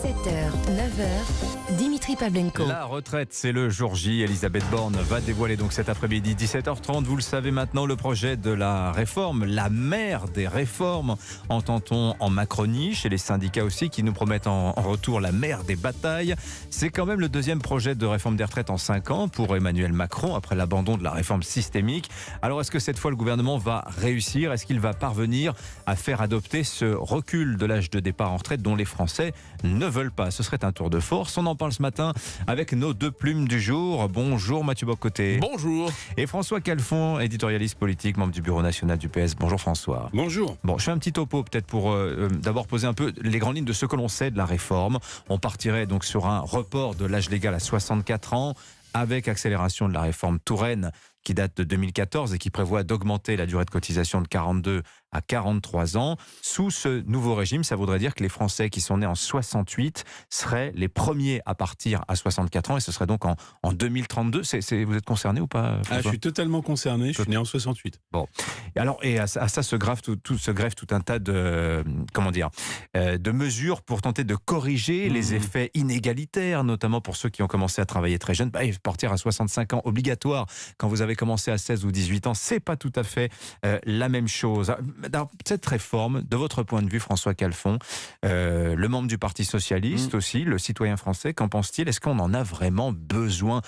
7h, 9h, Dimitri Pavlenko. La retraite, c'est le jour J. Elisabeth Borne va dévoiler donc cet après-midi 17h30. Vous le savez maintenant, le projet de la réforme, la mère des réformes, entend-on en Macronie, chez les syndicats aussi, qui nous promettent en retour la mère des batailles. C'est quand même le deuxième projet de réforme des retraites en 5 ans pour Emmanuel Macron, après l'abandon de la réforme systémique. Alors, est-ce que cette fois, le gouvernement va réussir? Est-ce qu'il va parvenir à faire adopter ce recul de l'âge de départ en retraite dont les Français ne veulent pas? Ce serait un tour de force. On en parle ce matin avec nos deux plumes du jour. Bonjour Mathieu Bocoté. Bonjour. Et François Calfon, éditorialiste politique, membre du bureau national du PS. Bonjour François. Bonjour. Bon, je fais un petit topo peut-être pour d'abord poser un peu les grandes lignes de ce que l'on sait de la réforme. On partirait donc sur un report de l'âge légal à 64 ans avec accélération de la réforme Touraine qui date de 2014 et qui prévoit d'augmenter la durée de cotisation de 42 à 43 ans. Sous ce nouveau régime, ça voudrait dire que les Français qui sont nés en 68 seraient les premiers à partir à 64 ans et ce serait donc en 2032. Vous êtes concerné ou pas, François? Je suis totalement concerné, je suis né en 68. Bon. Alors, et à ça se greffe tout un tas de, de mesures pour tenter de corriger les effets inégalitaires, notamment pour ceux qui ont commencé à travailler très jeunes. Partir à 65 ans obligatoire quand vous avez commencé à 16 ou 18 ans, c'est pas tout à fait la même chose. Dans cette réforme, de votre point de vue, François Calfon, le membre du Parti Socialiste aussi, le citoyen français, qu'en pense-t-il? Est-ce qu'on en a vraiment besoin?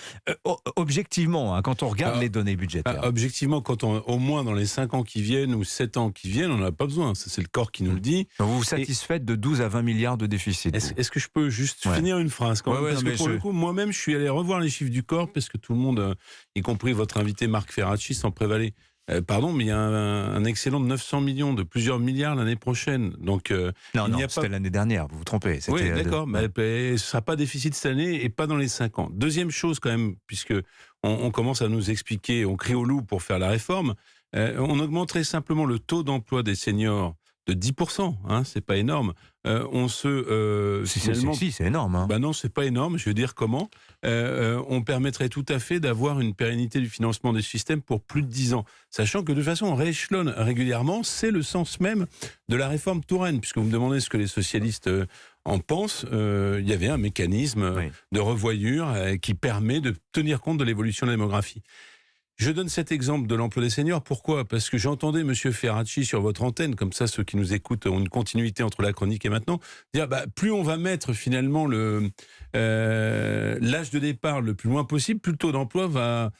Objectivement, quand on regarde les données budgétaires. Objectivement, au moins dans les 5 ans qui viennent ou 7 ans qui viennent, on n'en a pas besoin. Ça, c'est le corps qui nous le dit. Donc vous vous satisfaites de 12 à 20 milliards de déficit? Est-ce que je peux juste finir une phrase quand même? Parce que pour le coup, moi-même, je suis allé revoir les chiffres du corps parce que tout le monde, y compris votre invité Marc Ferracci, s'en prévalait. Mais il y a un excédent de 900 millions, de plusieurs milliards l'année prochaine. Donc, c'était l'année dernière, vous vous trompez. Oui, d'accord, mais ce ne sera pas déficit cette année et pas dans les 5 ans. Deuxième chose quand même, puisque on commence à nous expliquer, on crie au loup pour faire la réforme, on augmenterait simplement le taux d'emploi des seniors de 10%, c'est pas énorme. Si, c'est énorme. Hein. Non, c'est pas énorme. Je veux dire comment. On permettrait tout à fait d'avoir une pérennité du financement des systèmes pour plus de 10 ans. Sachant que de toute façon, on rééchelonne régulièrement. C'est le sens même de la réforme Touraine. Puisque vous me demandez ce que les socialistes en pensent. Il y avait un mécanisme de revoyure qui permet de tenir compte de l'évolution de la démographie. Je donne cet exemple de l'emploi des seniors. Pourquoi? Parce que j'entendais M. Ferracci sur votre antenne, comme ça ceux qui nous écoutent ont une continuité entre la chronique et maintenant, dire plus on va mettre finalement l'âge de départ le plus loin possible, plus le taux d'emploi va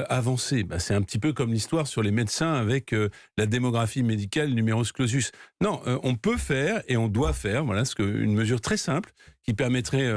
avancer. C'est un petit peu comme l'histoire sur les médecins avec la démographie médicale numerus clausus. Non, on peut faire et on doit faire, une mesure très simple qui permettrait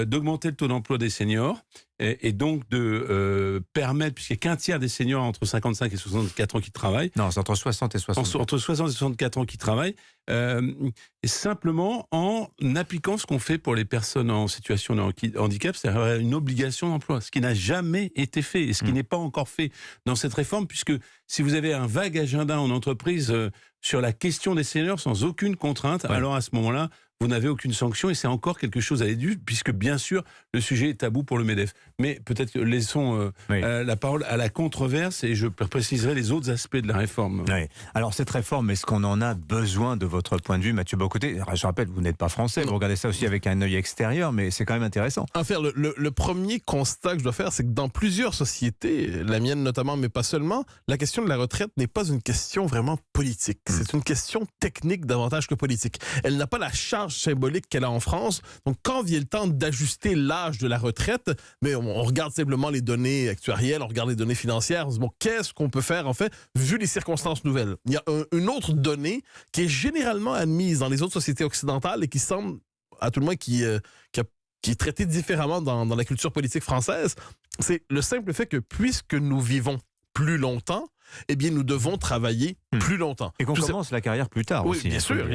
d'augmenter le taux d'emploi des seniors et donc de permettre, puisqu'il n'y a qu'un tiers des seniors entre 55 et 64 ans qui travaillent. Non, c'est entre 60 et 64. Entre 60 et 64 ans qui travaillent, et simplement en appliquant ce qu'on fait pour les personnes en situation de handicap, c'est-à-dire une obligation d'emploi, ce qui n'a jamais été fait et ce qui n'est pas encore fait dans cette réforme, puisque si vous avez un vague agenda en entreprise sur la question des seniors sans aucune contrainte, alors à ce moment-là, vous n'avez aucune sanction et c'est encore quelque chose à étudier, puisque bien sûr, le sujet est tabou pour le MEDEF. Mais peut-être que laissons la parole à la controverse et je préciserai les autres aspects de la réforme. Oui. Alors cette réforme, est-ce qu'on en a besoin de votre point de vue, Mathieu Bocoté? Je rappelle, vous n'êtes pas français, vous regardez ça aussi avec un œil extérieur, mais c'est quand même intéressant. Le premier constat que je dois faire, c'est que dans plusieurs sociétés, la mienne notamment, mais pas seulement, la question de la retraite n'est pas une question vraiment politique. C'est une question technique davantage que politique. Elle n'a pas la charge symbolique qu'elle a en France. Donc, quand vient le temps d'ajuster l'âge de la retraite, mais on regarde simplement les données actuarielles, on regarde les données financières, on se dit, qu'est-ce qu'on peut faire, en fait, vu les circonstances nouvelles? Il y a une autre donnée qui est généralement admise dans les autres sociétés occidentales et qui semble, à tout le moins, qui est traitée différemment dans la culture politique française. C'est le simple fait que, puisque nous vivons plus longtemps, eh bien, nous devons travailler plus longtemps. Et qu'on commence la carrière plus tard aussi. Bien sûr.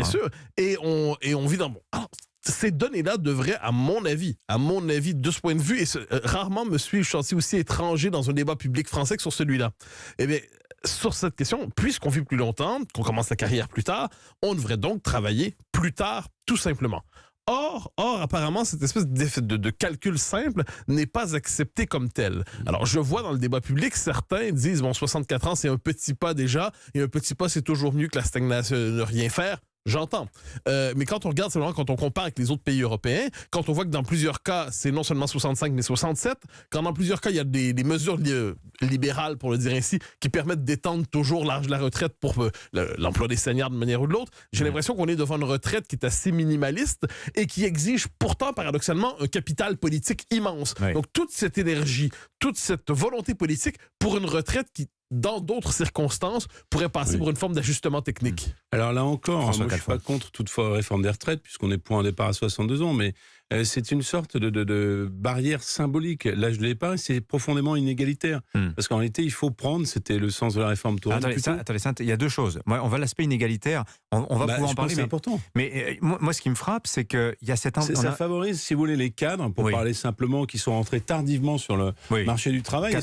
Et on vit dans... Alors, ces données-là devraient, à mon avis, de ce point de vue, et rarement me suis-je senti aussi étranger dans un débat public français que sur celui-là. Eh bien, sur cette question, puisqu'on vit plus longtemps, qu'on commence la carrière plus tard, on devrait donc travailler plus tard, tout simplement. Or, apparemment, cette espèce de calcul simple n'est pas accepté comme tel. Alors, je vois dans le débat public, certains disent, 64 ans, c'est un petit pas déjà, et un petit pas, c'est toujours mieux que la stagnation, ne rien faire. J'entends. Mais quand on regarde, c'est vraiment quand on compare avec les autres pays européens, quand on voit que dans plusieurs cas, c'est non seulement 65, mais 67, quand dans plusieurs cas, il y a des mesures libérales, pour le dire ainsi, qui permettent d'étendre toujours l'âge de la retraite pour l'emploi des seniors d'une manière ou de l'autre, j'ai l'impression qu'on est devant une retraite qui est assez minimaliste et qui exige pourtant, paradoxalement, un capital politique immense. Oui. Donc, toute cette énergie, toute cette volonté politique pour une retraite qui, dans d'autres circonstances, pourrait passer pour une forme d'ajustement technique. Alors là encore, moi, je ne suis Calfon. pas contre toute réforme des retraites, puisqu'on est pour un départ à 62 ans, mais c'est une sorte de barrière symbolique. L'âge de départ, c'est profondément inégalitaire. Parce qu'en réalité, il faut prendre, c'était le sens de la réforme Touraine. Attendez, il y a deux choses. Moi, on va l'aspect inégalitaire, on va pouvoir en parler. C'est important. Mais moi, ce qui me frappe, c'est qu'il y a cette... Ça favorise, si vous voulez, les cadres, pour parler simplement, qui sont rentrés tardivement sur le marché du travail,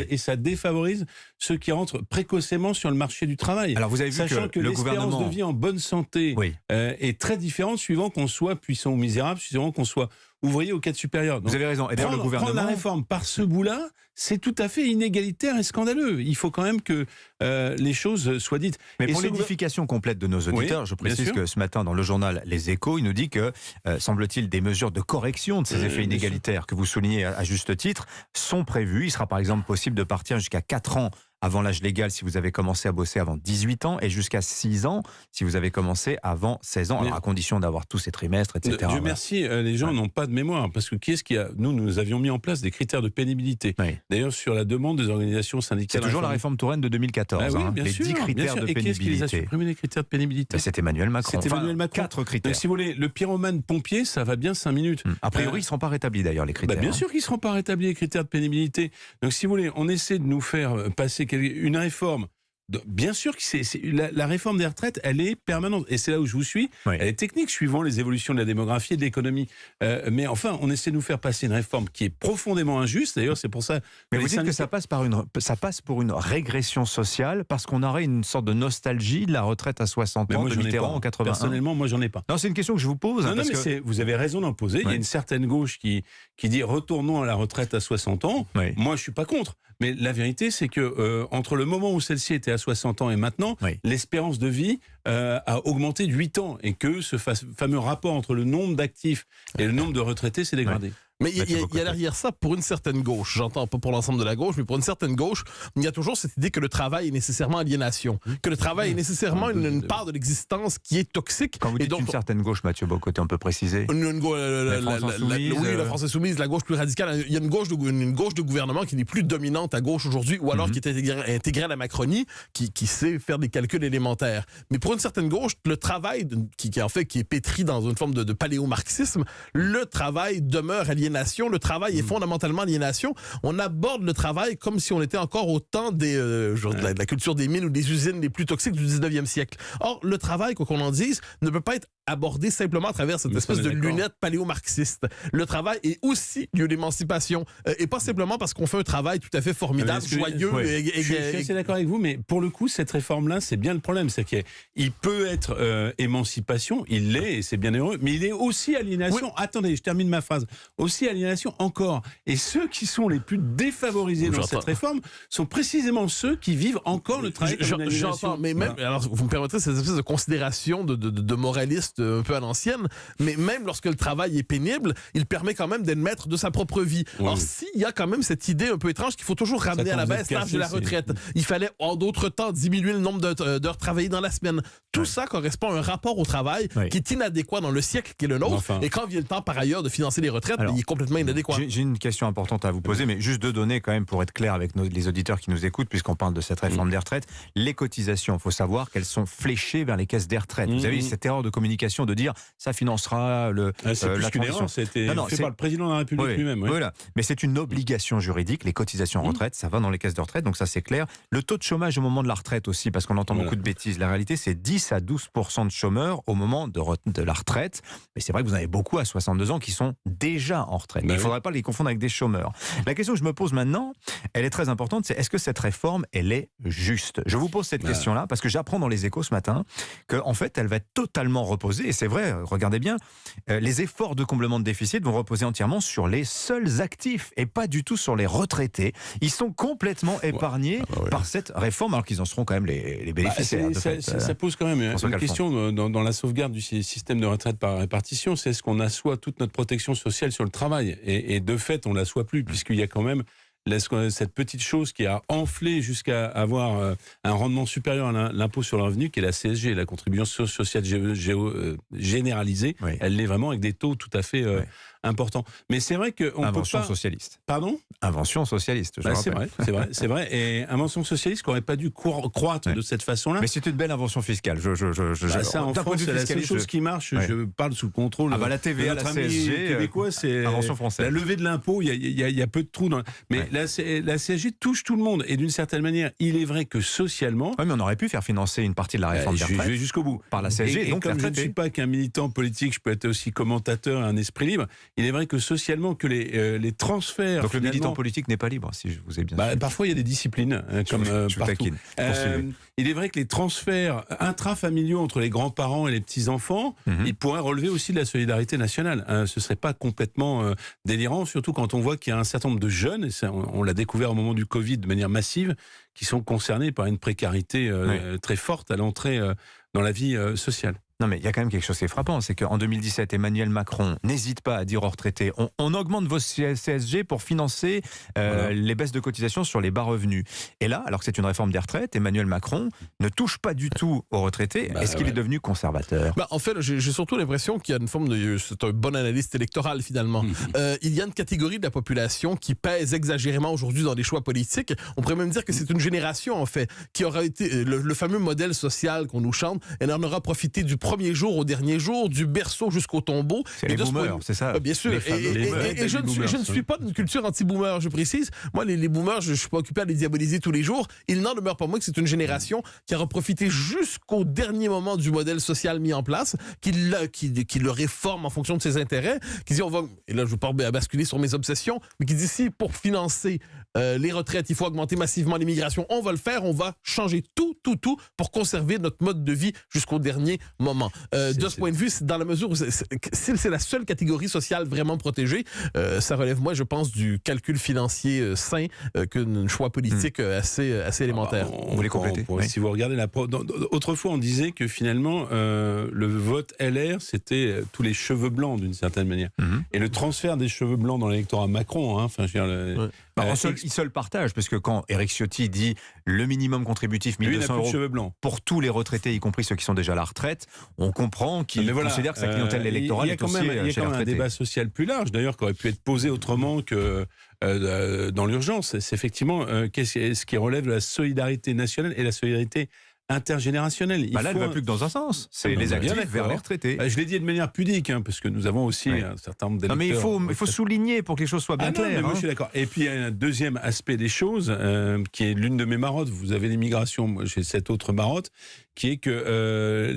et ça défavorise ceux qui rentrent précocement sur le marché du travail. Alors, vous avez vu sachant que le gouvernement... l'espérance de vie en bonne santé est très différente suivant qu'on soit puissant ou misérable, suivant qu'on soit ouvrier au cadre supérieur. Donc, vous avez raison. Et d'ailleurs, le gouvernement... Prendre la réforme par ce bout-là, c'est tout à fait inégalitaire et scandaleux. Il faut quand même que les choses soient dites. Mais pour l'édification complète de nos auditeurs, je précise que ce matin, dans le journal Les Échos, il nous dit que, semble-t-il, des mesures de correction de ces effets inégalitaires que vous soulignez à juste titre sont prévues. Il sera par exemple possible de partir jusqu'à 4 ans avant l'âge légal si vous avez commencé à bosser avant 18 ans et jusqu'à 6 ans si vous avez commencé avant 16 ans, alors à condition d'avoir tous ces trimestres, etc. Dieu merci, les gens n'ont pas de mémoire, parce que qui est-ce qui a... Nous avions mis en place des critères de pénibilité. D'ailleurs, sur la demande des organisations syndicales... C'est toujours la réforme Touraine de 2014, bien les sûr, 10 critères de pénibilité. Et qui est-ce qui les a supprimés, les critères de pénibilité? C'est Emmanuel Macron. C'est Emmanuel Macron. 4 critères. Donc, si vous voulez, le pyromane pompier, ça va bien 5 minutes. A priori, ils ne seront pas rétablis d'ailleurs, les critères. Bien sûr qu'ils ne seront pas rétablis, les critères de pénibilité. Donc, si vous voulez, on essaie de nous faire passer une réforme. Bien sûr que la réforme des retraites, elle est permanente. Et c'est là où je vous suis. Elle est technique, suivant les évolutions de la démographie et de l'économie. Mais enfin, on essaie de nous faire passer une réforme qui est profondément injuste. D'ailleurs, c'est pour ça... Mais vous dites que ça passe pour une régression sociale, parce qu'on aurait une sorte de nostalgie de la retraite à 60 ans, de Mitterrand en 81. Personnellement, moi, j'en ai pas. Non, c'est une question que je vous pose. Non, mais vous avez raison d'en poser. Il y a une certaine gauche qui dit retournons à la retraite à 60 ans. Moi, je suis pas contre. Mais la vérité, c'est que entre le moment où celle-ci était à 60 ans et maintenant, l'espérance de vie a augmenté de 8 ans, et que ce fameux rapport entre le nombre d'actifs et le nombre de retraités s'est dégradé. Mais il y a derrière ça, pour une certaine gauche, j'entends pas pour l'ensemble de la gauche, mais pour une certaine gauche, il y a toujours cette idée que le travail est nécessairement aliénation, que le travail est nécessairement une part de l'existence qui est toxique. Quand vous dites une certaine gauche, Mathieu Bocoté, on peut préciser la France insoumise, la gauche plus radicale. Il y a une gauche de gouvernement qui n'est plus dominante à gauche aujourd'hui, ou alors qui est intégrée à la Macronie, qui sait faire des calculs élémentaires. Mais pour une certaine gauche, le travail, qui est pétri dans une forme de paléo-marxisme, le travail demeure aliénation. Le travail est fondamentalement aliénation. On aborde le travail comme si on était encore au temps de la culture des mines ou des usines les plus toxiques du 19e siècle. Or, le travail, quoi qu'on en dise, ne peut pas être abordé simplement à travers cette espèce de lunette paléo-marxiste. Le travail est aussi lieu d'émancipation, et pas simplement parce qu'on fait un travail tout à fait formidable, joyeux. Je suis assez d'accord avec vous, mais pour le coup, cette réforme-là, c'est bien le problème. C'est qu'il peut être émancipation, il l'est, et c'est bien heureux, mais il est aussi aliénation. Attendez, je termine ma phrase. Aussi aliénation encore. Et ceux qui sont les plus défavorisés dans cette réforme sont précisément ceux qui vivent encore le travail comme une aliénation. J'entends, mais même, alors vous me permettrez cette espèce de considération de moraliste un peu à l'ancienne, mais même lorsque le travail est pénible, il permet quand même d'être maître de sa propre vie. Or, s'il y a quand même cette idée un peu étrange qu'il faut toujours ramener à la baisse l'âge de la retraite, il fallait en d'autres temps diminuer le nombre d'heures travaillées dans la semaine. Tout ça correspond à un rapport au travail qui est inadéquat dans le siècle qui est le nôtre, et quand vient le temps par ailleurs de financer les retraites, il est complètement inadéquat. J'ai une question importante à vous poser, mais juste 2 données quand même pour être clair avec les auditeurs qui nous écoutent, puisqu'on parle de cette réforme des retraites. Les cotisations, il faut savoir qu'elles sont fléchées vers les caisses des retraites. Vous avez eu cette erreur de communication de dire ça financera c'est plus qu'une erreur, ça a été fait par le président de la République lui-même. Voilà. Mais c'est une obligation juridique, les cotisations en retraite, ça va dans les caisses de retraite, donc ça c'est clair. Le taux de chômage au moment de la retraite aussi, parce qu'on entend beaucoup de bêtises. La réalité, c'est 10 à 12% de chômeurs au moment de la retraite. Mais c'est vrai que vous en avez beaucoup à 62 ans qui sont déjà en retraite. Il ne faudrait pas les confondre avec des chômeurs. La question que je me pose maintenant, elle est très importante, c'est est-ce que cette réforme, elle est juste? Je vous pose cette question-là parce que j'apprends dans les Échos ce matin qu'en fait, elle va être totalement reposée, et c'est vrai, regardez bien, les efforts de comblement de déficit vont reposer entièrement sur les seuls actifs et pas du tout sur les retraités. Ils sont complètement épargnés par cette réforme, alors qu'ils en seront quand même les bénéficiaires. Ça pose pose quand même François une Calfon. question dans la sauvegarde du système de retraite par répartition, c'est est-ce qu'on assoit toute notre protection sociale sur le travail, et de fait, on ne l'assoit plus, puisqu'il y a quand même cette petite chose qui a enflé jusqu'à avoir un rendement supérieur à l'impôt sur le revenu, qui est la CSG, la contribution sociale généralisée. Oui. Elle l'est vraiment avec des taux tout à fait importants. Mais c'est vrai qu'on peut Invention pas... socialiste. Pardon ? Invention socialiste, je C'est rappelle. vrai, c'est vrai. Et invention socialiste qui n'aurait pas dû croître Ouais. de cette façon-là. Mais c'est une belle invention fiscale. Ça, en d'un point de France, vue c'est la seule fiscaliste, chose qui marche. Ouais. Je parle sous le contrôle. Ah bah la TVA, de notre la ami CSG, québécois, c'est invention française. la levée de l'impôt. Il y a peu de trous dans. Mais Ouais. la CSG touche tout le monde. Et d'une certaine manière, il est vrai que socialement. Oui, mais on aurait pu faire financer une partie de la réforme des Je retraites vais jusqu'au bout. par la CSG, Et donc comme les je ne retraités. suis pas qu'un militant politique, je peux être aussi commentateur et un esprit libre. Il est vrai que socialement, que les transferts. Donc le militant finalement, politique n'est pas libre, si je vous ai bien bah, suivi. parfois, il y a des disciplines, comme je vous partout. taquine. Poursuivez. Il est vrai que les transferts intrafamiliaux entre les grands-parents et les petits-enfants, Mhm. ils pourraient relever aussi de la solidarité nationale. Ce ne serait pas complètement délirant, surtout quand on voit qu'il y a un certain nombre de jeunes, et ça, on l'a découvert au moment du Covid de manière massive, qui sont concernés par une précarité très forte à l'entrée dans la vie sociale. Non, mais il y a quand même quelque chose qui est frappant, c'est qu'en 2017, Emmanuel Macron n'hésite pas à dire aux retraités on augmente vos CSG pour financer les baisses de cotisations sur les bas revenus. Et là, alors que c'est une réforme des retraites, Emmanuel Macron ne touche pas du tout aux retraités. Est-ce qu'il est devenu conservateur ? En fait, j'ai surtout l'impression qu'il y a une forme de... C'est un bon analyste électoral, finalement. Il y a une catégorie de la population qui pèse exagérément aujourd'hui dans les choix politiques. On pourrait même dire que c'est une génération, en fait, qui aura été... Le fameux modèle social qu'on nous chante, elle en aura profité du premier jour au dernier jour, du berceau jusqu'au tombeau. C'est les boomers, c'est ça ? Bien sûr. Les fameux boomers. Et je ne suis pas d'une culture anti-boomer, je précise. Moi, les boomers, je ne suis pas occupé à les diaboliser tous les jours. Il n'en demeure pas moins que c'est une génération qui aura profité jusqu'au dernier moment du modèle social mis en place, qui le réforme en fonction de ses intérêts, qui dit on va, et là je ne veux pas basculer sur mes obsessions, mais qui dit si pour financer les retraites, il faut augmenter massivement l'immigration, on va le faire, on va changer tout pour conserver notre mode de vie jusqu'au dernier moment. De ce point de vue, dans la mesure où c'est la seule catégorie sociale vraiment protégée, ça relève, moi, je pense, du calcul financier sain qu'un choix politique assez élémentaire. Vous voulez compléter ? Oui. Si vous regardez autrefois, on disait que finalement, le vote LR, c'était tous les cheveux blancs d'une certaine manière. Et le transfert des cheveux blancs dans l'électorat Macron, enfin, je veux dire, il se le partage, parce que quand Éric Ciotti dit le minimum contributif 1 200 euros cheveux blancs pour tous les retraités, y compris ceux qui sont déjà à la retraite, on comprend qu'il considère que sa clientèle électorale est aussi Il y a chez quand les même un retraités. débat social plus large, d'ailleurs, qui aurait pu être posé autrement que dans l'urgence. C'est effectivement ce qui relève de la solidarité nationale et la solidarité intergénérationnelle. Là, elle ne va plus que dans un sens. C'est les actifs vers les retraités. Je l'ai dit de manière pudique, parce que nous avons aussi un certain nombre d'électeurs. Non, mais il faut souligner pour que les choses soient bien claires. Moi, je suis d'accord. Et puis, il y a un deuxième aspect des choses, qui est l'une de mes marottes. Vous avez l'immigration, moi, j'ai cette autre marotte, qui est que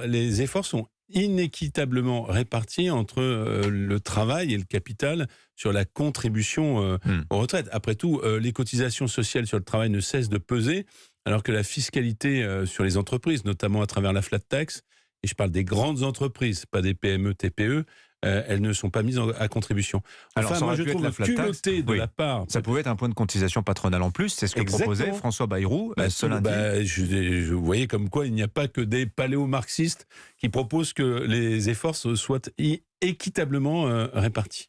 les efforts sont inéquitablement répartis entre le travail et le capital sur la contribution aux retraites. Après tout, les cotisations sociales sur le travail ne cessent de peser, alors que la fiscalité sur les entreprises, notamment à travers la flat tax, et je parle des grandes entreprises, pas des PME, TPE, elles ne sont pas mises à contribution. Alors, ça moi, aurait je pu être trouve la flat tax. culotté de Oui. la part... Ça pouvait être un point de cotisation patronale en plus, c'est ce que proposait François Bayrou ce lundi. Vous voyez comme quoi il n'y a pas que des paléo-marxistes qui proposent que les efforts soient équitablement répartis.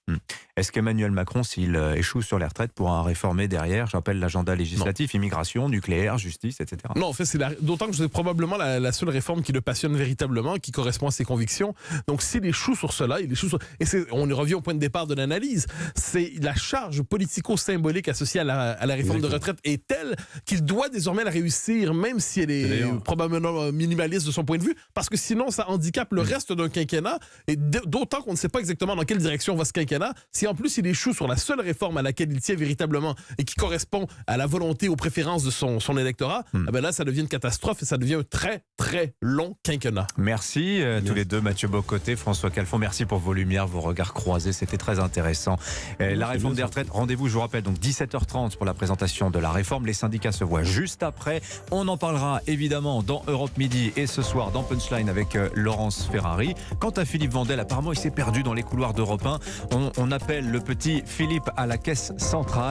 Est-ce qu'Emmanuel Macron, s'il échoue sur les retraites, pourra réformer derrière, j'appelle l'agenda législatif, immigration, nucléaire, justice, etc. Non, en fait, d'autant que c'est probablement la seule réforme qui le passionne véritablement, qui correspond à ses convictions. Donc, s'il échoue sur cela, on y revient au point de départ de l'analyse, c'est la charge politico-symbolique associée à la réforme de retraite est telle qu'il doit désormais la réussir, même si elle est probablement minimaliste de son point de vue, parce que sinon, ça handicape le reste d'un quinquennat, et d'autant qu'on ne sait pas exactement dans quelle direction va ce quinquennat. Si en plus il échoue sur la seule réforme à laquelle il tient véritablement et qui correspond à la volonté, aux préférences de son électorat, là, ça devient une catastrophe et ça devient un très, très long quinquennat. Merci tous les deux, Mathieu Bocoté, François Calfon. Merci pour vos lumières, vos regards croisés. C'était très intéressant. La réforme des retraites, rendez-vous, je vous rappelle, donc 17h30 pour la présentation de la réforme. Les syndicats se voient juste après. On en parlera évidemment dans Europe Midi et ce soir dans Punchline avec Laurence Ferrari. Quant à Philippe Vandel, apparemment, il s'est perdu dans les couloirs d'Europe 1. On appelle le petit Philippe à la caisse centrale.